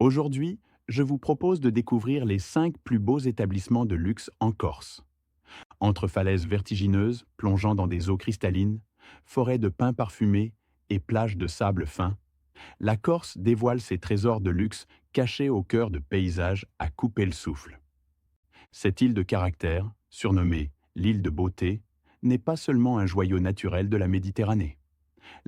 Aujourd'hui, je vous propose de découvrir les 5 plus beaux établissements de luxe en Corse. Entre falaises vertigineuses plongeant dans des eaux cristallines, forêts de pins parfumés et plages de sable fin, la Corse dévoile ses trésors de luxe cachés au cœur de paysages à couper le souffle. Cette île de caractère, surnommée l'île de beauté, n'est pas seulement un joyau naturel de la Méditerranée.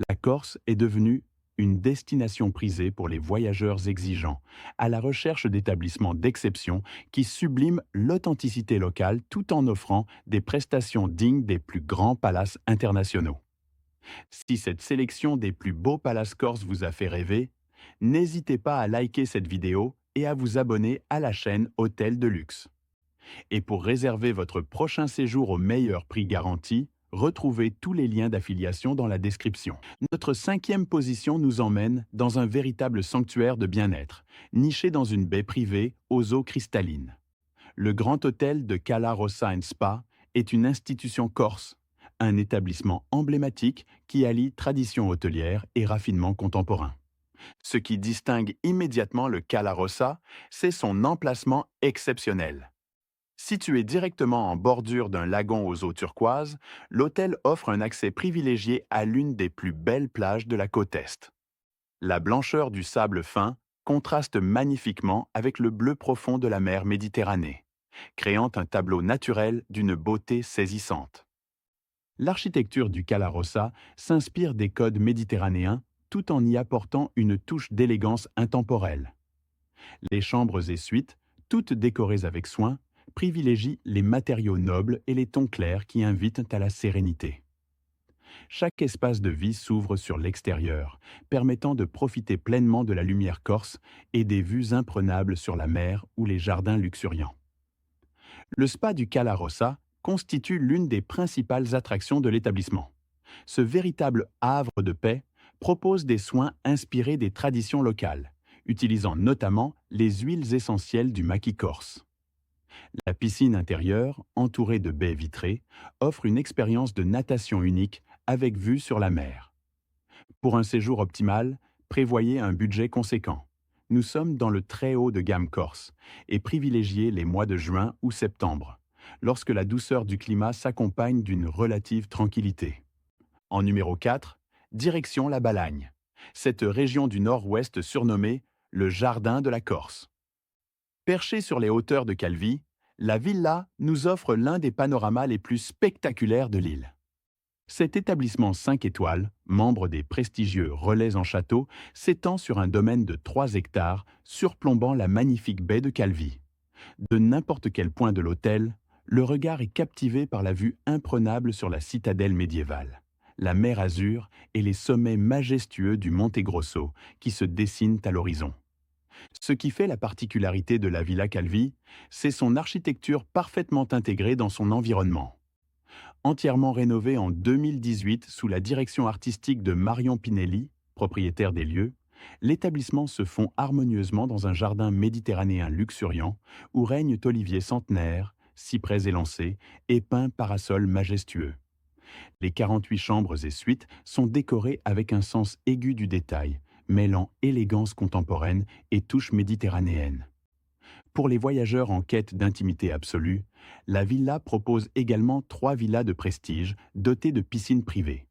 La Corse est devenue une destination prisée pour les voyageurs exigeants, à la recherche d'établissements d'exception qui subliment l'authenticité locale tout en offrant des prestations dignes des plus grands palaces internationaux. Si cette sélection des plus beaux palaces corses vous a fait rêver, n'hésitez pas à liker cette vidéo et à vous abonner à la chaîne Hôtel de Luxe. Et pour réserver votre prochain séjour au meilleur prix garanti, retrouvez tous les liens d'affiliation dans la description. Notre 5e position nous emmène dans un véritable sanctuaire de bien-être, niché dans une baie privée aux eaux cristallines. Le Grand Hôtel de Cala Rossa Spa est une institution corse, un établissement emblématique qui allie tradition hôtelière et raffinement contemporain. Ce qui distingue immédiatement le Cala Rossa, c'est son emplacement exceptionnel. Situé directement en bordure d'un lagon aux eaux turquoises, l'hôtel offre un accès privilégié à l'une des plus belles plages de la côte Est. La blancheur du sable fin contraste magnifiquement avec le bleu profond de la mer Méditerranée, créant un tableau naturel d'une beauté saisissante. L'architecture du Cala Rossa s'inspire des codes méditerranéens tout en y apportant une touche d'élégance intemporelle. Les chambres et suites, toutes décorées avec soin, privilégient les matériaux nobles et les tons clairs qui invitent à la sérénité. Chaque espace de vie s'ouvre sur l'extérieur, permettant de profiter pleinement de la lumière corse et des vues imprenables sur la mer ou les jardins luxuriants. Le spa du Cala Rossa constitue l'une des principales attractions de l'établissement. Ce véritable havre de paix propose des soins inspirés des traditions locales, utilisant notamment les huiles essentielles du maquis corse. La piscine intérieure, entourée de baies vitrées, offre une expérience de natation unique avec vue sur la mer. Pour un séjour optimal, prévoyez un budget conséquent. Nous sommes dans le très haut de gamme corse et privilégiez les mois de juin ou septembre, lorsque la douceur du climat s'accompagne d'une relative tranquillité. En numéro 4, direction la Balagne, cette région du nord-ouest surnommée le Jardin de la Corse. Perchée sur les hauteurs de Calvi, la villa nous offre l'un des panoramas les plus spectaculaires de l'île. Cet établissement 5 étoiles, membre des prestigieux Relais en Château, s'étend sur un domaine de 3 hectares, surplombant la magnifique baie de Calvi. De n'importe quel point de l'hôtel, le regard est captivé par la vue imprenable sur la citadelle médiévale, la mer Azur et les sommets majestueux du Monte Grosso qui se dessinent à l'horizon. Ce qui fait la particularité de la Villa Calvi, c'est son architecture parfaitement intégrée dans son environnement. Entièrement rénovée en 2018 sous la direction artistique de Marion Pinelli, propriétaire des lieux, l'établissement se fond harmonieusement dans un jardin méditerranéen luxuriant où règnent oliviers centenaires, cyprès élancés et pins parasols majestueux. Les 48 chambres et suites sont décorées avec un sens aigu du détail, mêlant élégance contemporaine et touche méditerranéenne. Pour les voyageurs en quête d'intimité absolue, la villa propose également 3 villas de prestige dotées de piscines privées.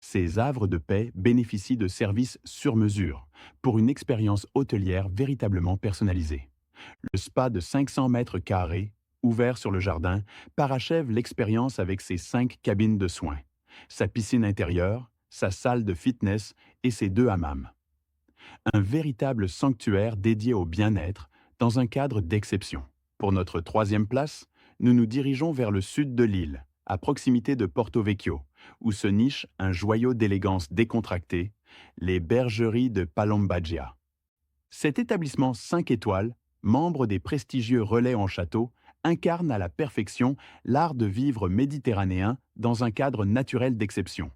Ces havres de paix bénéficient de services sur mesure pour une expérience hôtelière véritablement personnalisée. Le spa de 500 mètres carrés, ouvert sur le jardin, parachève l'expérience avec ses 5 cabines de soins, sa piscine intérieure, sa salle de fitness et ses 2 hammams. Un véritable sanctuaire dédié au bien-être dans un cadre d'exception. Pour notre 3e place, nous nous dirigeons vers le sud de l'île, à proximité de Porto Vecchio, où se niche un joyau d'élégance décontractée, les bergeries de Palombagia. Cet établissement 5 étoiles, membre des prestigieux Relais en Château, incarne à la perfection l'art de vivre méditerranéen dans un cadre naturel d'exception.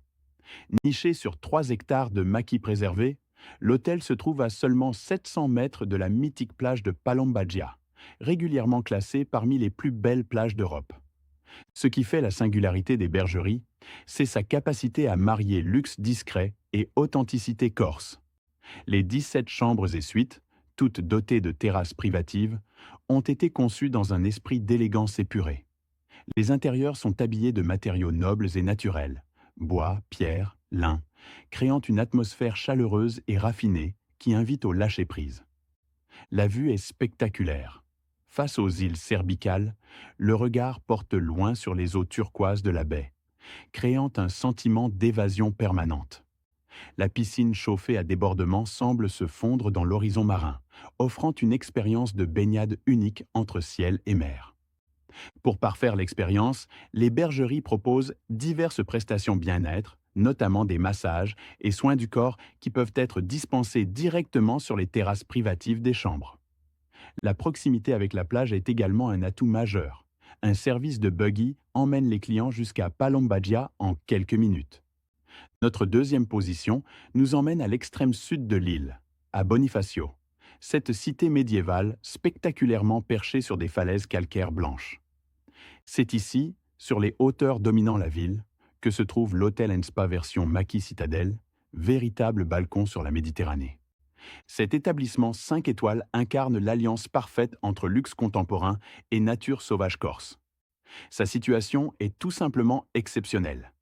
Niché sur 3 hectares de maquis préservés, l'hôtel se trouve à seulement 700 mètres de la mythique plage de Palombagia, régulièrement classée parmi les plus belles plages d'Europe. Ce qui fait la singularité des bergeries, c'est sa capacité à marier luxe discret et authenticité corse. Les 17 chambres et suites, toutes dotées de terrasses privatives, ont été conçues dans un esprit d'élégance épurée. Les intérieurs sont habillés de matériaux nobles et naturels, bois, pierre, lin, créant une atmosphère chaleureuse et raffinée qui invite au lâcher-prise. La vue est spectaculaire. Face aux îles Cerbicales, le regard porte loin sur les eaux turquoises de la baie, créant un sentiment d'évasion permanente. La piscine chauffée à débordement semble se fondre dans l'horizon marin, offrant une expérience de baignade unique entre ciel et mer. Pour parfaire l'expérience, les bergeries proposent diverses prestations bien-être, notamment des massages et soins du corps qui peuvent être dispensés directement sur les terrasses privatives des chambres. La proximité avec la plage est également un atout majeur. Un service de buggy emmène les clients jusqu'à Palombagia en quelques minutes. Notre deuxième position nous emmène à l'extrême sud de l'île, à Bonifacio, cette cité médiévale spectaculairement perchée sur des falaises calcaires blanches. C'est ici, sur les hauteurs dominant la ville, que se trouve l'Hôtel & Spa version Maki Citadel, véritable balcon sur la Méditerranée. Cet établissement 5 étoiles incarne l'alliance parfaite entre luxe contemporain et nature sauvage corse. Sa situation est tout simplement exceptionnelle.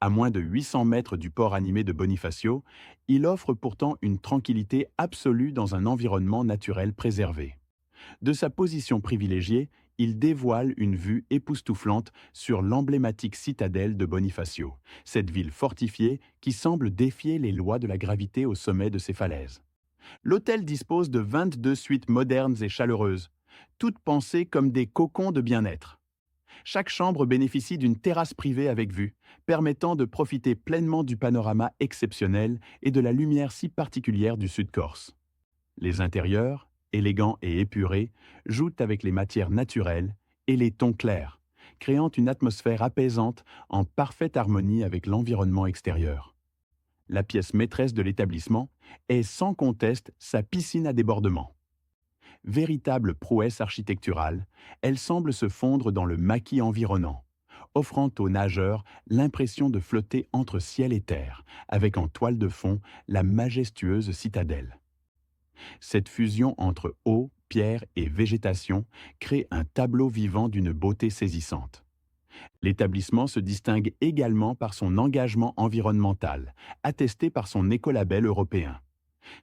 À moins de 800 mètres du port animé de Bonifacio, il offre pourtant une tranquillité absolue dans un environnement naturel préservé. De sa position privilégiée, il dévoile une vue époustouflante sur l'emblématique citadelle de Bonifacio, cette ville fortifiée qui semble défier les lois de la gravité au sommet de ses falaises. L'hôtel dispose de 22 suites modernes et chaleureuses, toutes pensées comme des cocons de bien-être. Chaque chambre bénéficie d'une terrasse privée avec vue, permettant de profiter pleinement du panorama exceptionnel et de la lumière si particulière du sud Corse. Les intérieurs, élégants et épurés, jouent avec les matières naturelles et les tons clairs, créant une atmosphère apaisante en parfaite harmonie avec l'environnement extérieur. La pièce maîtresse de l'établissement est sans conteste sa piscine à débordement. Véritable prouesse architecturale, elle semble se fondre dans le maquis environnant, offrant aux nageurs l'impression de flotter entre ciel et terre, avec en toile de fond la majestueuse citadelle. Cette fusion entre eau, pierre et végétation crée un tableau vivant d'une beauté saisissante. L'établissement se distingue également par son engagement environnemental, attesté par son écolabel européen.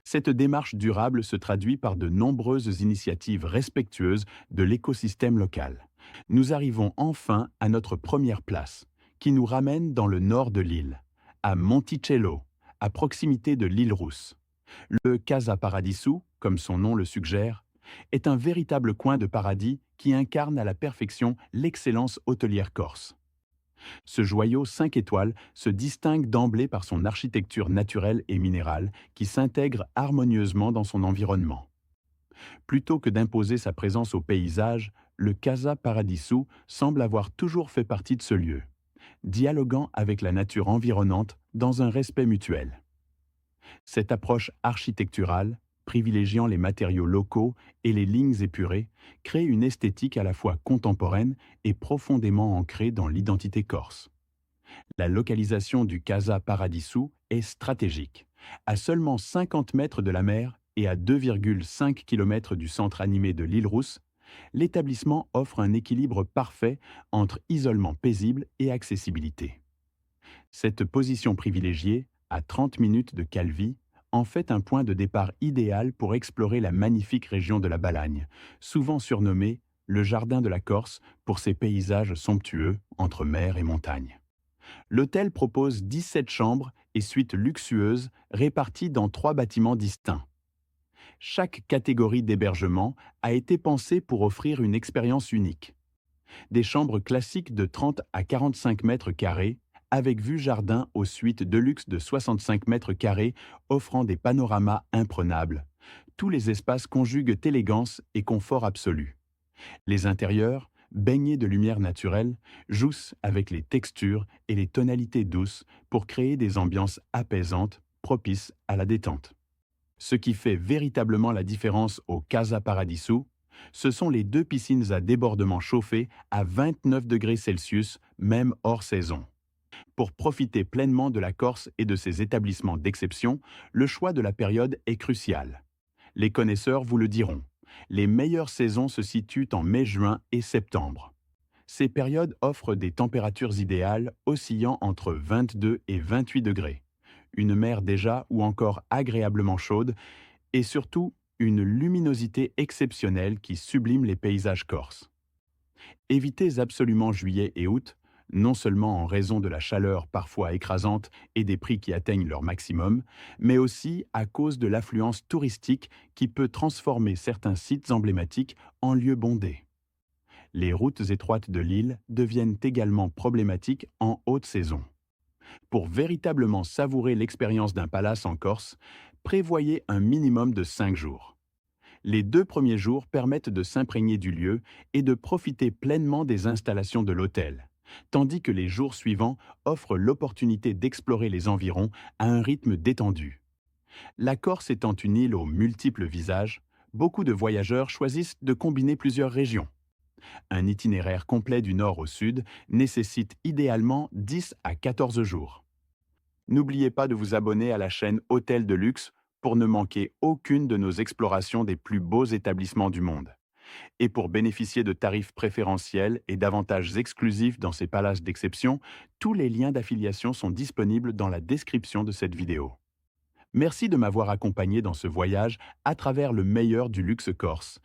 Cette démarche durable se traduit par de nombreuses initiatives respectueuses de l'écosystème local. Nous arrivons enfin à notre première place, qui nous ramène dans le nord de l'île, à Monticello, à proximité de l'île Rousse. Le Casa Paradiso, comme son nom le suggère, est un véritable coin de paradis qui incarne à la perfection l'excellence hôtelière corse. Ce joyau 5 étoiles se distingue d'emblée par son architecture naturelle et minérale qui s'intègre harmonieusement dans son environnement. Plutôt que d'imposer sa présence au paysage, le Casa Paradiso semble avoir toujours fait partie de ce lieu, dialoguant avec la nature environnante dans un respect mutuel. Cette approche architecturale, privilégiant les matériaux locaux et les lignes épurées, crée une esthétique à la fois contemporaine et profondément ancrée dans l'identité corse. La localisation du Casa Paradiso est stratégique. À seulement 50 mètres de la mer et à 2,5 km du centre animé de l'île Rousse, l'établissement offre un équilibre parfait entre isolement paisible et accessibilité. Cette position privilégiée, à 30 minutes de Calvi, en fait un point de départ idéal pour explorer la magnifique région de la Balagne, souvent surnommée le Jardin de la Corse pour ses paysages somptueux entre mer et montagne. L'hôtel propose 17 chambres et suites luxueuses réparties dans 3 bâtiments distincts. Chaque catégorie d'hébergement a été pensée pour offrir une expérience unique. Des chambres classiques de 30 à 45 mètres carrés, avec vue jardin aux suites de luxe de 65 mètres carrés offrant des panoramas imprenables. Tous les espaces conjuguent élégance et confort absolu. Les intérieurs, baignés de lumière naturelle, jouissent avec les textures et les tonalités douces pour créer des ambiances apaisantes, propices à la détente. Ce qui fait véritablement la différence au Casa Paradiso, ce sont les 2 piscines à débordement chauffées à 29 degrés Celsius, même hors saison. Pour profiter pleinement de la Corse et de ses établissements d'exception, le choix de la période est crucial. Les connaisseurs vous le diront. Les meilleures saisons se situent en mai, juin et septembre. Ces périodes offrent des températures idéales oscillant entre 22 et 28 degrés, une mer déjà ou encore agréablement chaude et surtout une luminosité exceptionnelle qui sublime les paysages corses. Évitez absolument juillet et août, non seulement en raison de la chaleur parfois écrasante et des prix qui atteignent leur maximum, mais aussi à cause de l'affluence touristique qui peut transformer certains sites emblématiques en lieux bondés. Les routes étroites de l'île deviennent également problématiques en haute saison. Pour véritablement savourer l'expérience d'un palace en Corse, prévoyez un minimum de 5 jours. Les 2 premiers jours permettent de s'imprégner du lieu et de profiter pleinement des installations de l'hôtel, tandis que les jours suivants offrent l'opportunité d'explorer les environs à un rythme détendu. La Corse étant une île aux multiples visages, beaucoup de voyageurs choisissent de combiner plusieurs régions. Un itinéraire complet du nord au sud nécessite idéalement 10 à 14 jours. N'oubliez pas de vous abonner à la chaîne Hôtel de Luxe pour ne manquer aucune de nos explorations des plus beaux établissements du monde. Et pour bénéficier de tarifs préférentiels et d'avantages exclusifs dans ces palaces d'exception, tous les liens d'affiliation sont disponibles dans la description de cette vidéo. Merci de m'avoir accompagné dans ce voyage à travers le meilleur du luxe corse.